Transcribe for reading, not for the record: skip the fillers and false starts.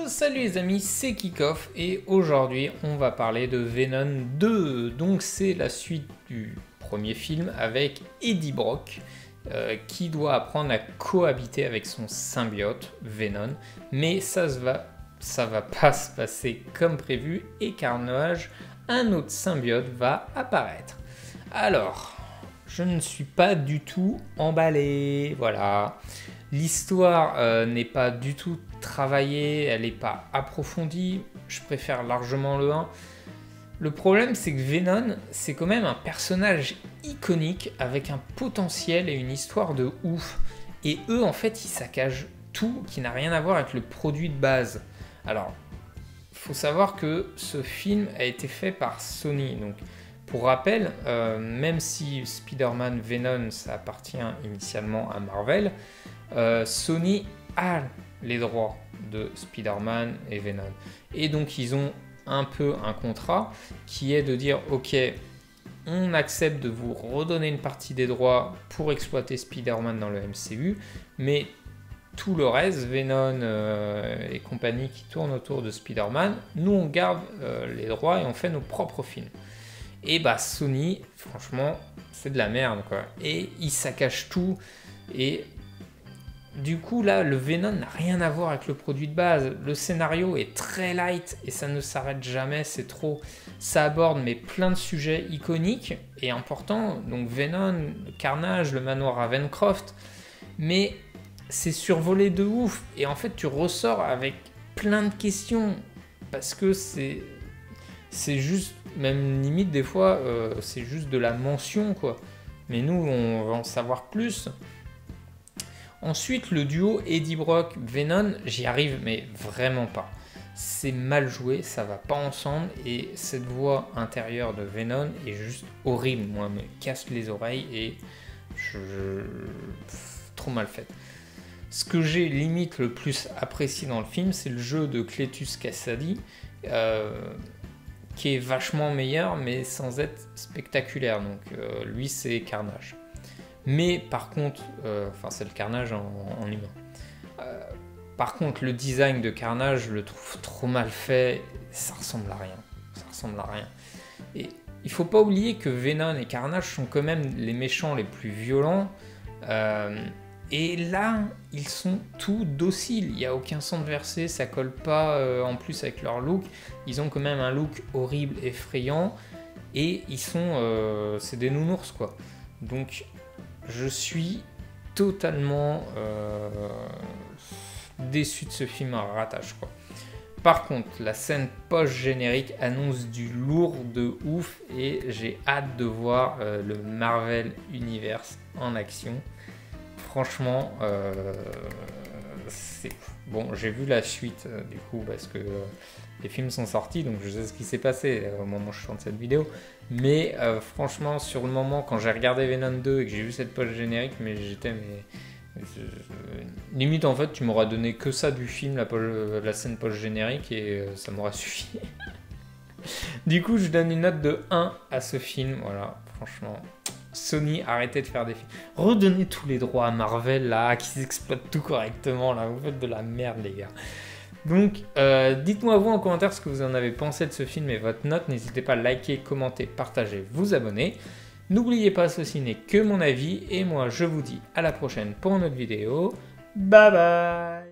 Salut les amis, c'est Kickoff et aujourd'hui on va parler de Venom 2. Donc c'est la suite du premier film avec Eddie Brock qui doit apprendre à cohabiter avec son symbiote Venom. Mais ça va pas se passer comme prévu et Carnage, un autre symbiote, va apparaître. Alors, je ne suis pas du tout emballé, voilà. L'histoire n'est pas du tout travaillée, elle n'est pas approfondie, je préfère largement le 1. Le problème, c'est que Venom, c'est quand même un personnage iconique avec un potentiel et une histoire de ouf. Et eux, en fait, ils saccagent tout qui n'a rien à voir avec le produit de base. Alors, il faut savoir que ce film a été fait par Sony. Donc, pour rappel, même si Spider-Man Venom, ça appartient initialement à Marvel, Sony a les droits de Spider-Man et Venom. Et donc ils ont un peu un contrat qui est de dire ok, on accepte de vous redonner une partie des droits pour exploiter Spider-Man dans le MCU, mais tout le reste, Venom et compagnie qui tournent autour de Spider-Man, nous on garde les droits et on fait nos propres films. Et bah Sony, franchement, c'est de la merde quoi. Et ils saccagent tout et du coup, là, le Venom n'a rien à voir avec le produit de base. Le scénario est très light et ça ne s'arrête jamais, c'est trop. Ça aborde mais plein de sujets iconiques et importants. Donc Venom, Carnage, le manoir Ravencroft. Mais c'est survolé de ouf. Et en fait, tu ressors avec plein de questions. Parce que c'est juste, même limite des fois, c'est juste de la mention, quoi. Mais nous, on va en savoir plus. Ensuite, le duo Eddie Brock-Venom, j'y arrive, mais vraiment pas. C'est mal joué, ça va pas ensemble, et cette voix intérieure de Venom est juste horrible. Moi, me casse les oreilles et trop mal faite. Ce que j'ai limite le plus apprécié dans le film, c'est le jeu de Cletus Kasady, qui est vachement meilleur, mais sans être spectaculaire. Donc, lui, c'est Carnage. Mais par contre, c'est le Carnage en humain. Par contre, le design de Carnage, je le trouve trop mal fait. Ça ressemble à rien. Ça ressemble à rien. Et il faut pas oublier que Venom et Carnage sont quand même les méchants les plus violents. Et là, ils sont tout dociles. Il n'y a aucun sang de versé, ça colle pas en plus avec leur look. Ils ont quand même un look horrible, effrayant. Et ils sont... c'est des nounours, quoi. Donc... je suis totalement déçu de ce film à ratage, quoi. Par contre, la scène post-générique annonce du lourd de ouf et j'ai hâte de voir le Marvel Universe en action. Franchement, c'est bon. J'ai vu la suite du coup parce que les films sont sortis, donc je sais ce qui s'est passé au moment où je tourne cette vidéo. Mais franchement, sur le moment, quand j'ai regardé Venom 2 et que j'ai vu cette post-générique, mais j'étais limite en fait, tu m'auras donné que ça du film, la scène post-générique, et ça m'aura suffi. Du coup, je donne une note de 1 à ce film. Voilà, franchement. Sony, arrêtez de faire des films. Redonnez tous les droits à Marvel, là, qu'ils exploitent tout correctement, là. Vous faites de la merde, les gars. Donc, dites-moi vous en commentaire ce que vous en avez pensé de ce film et votre note. N'hésitez pas à liker, commenter, partager, vous abonner. N'oubliez pas, ceci n'est que mon avis. Et moi, je vous dis à la prochaine pour une autre vidéo. Bye bye!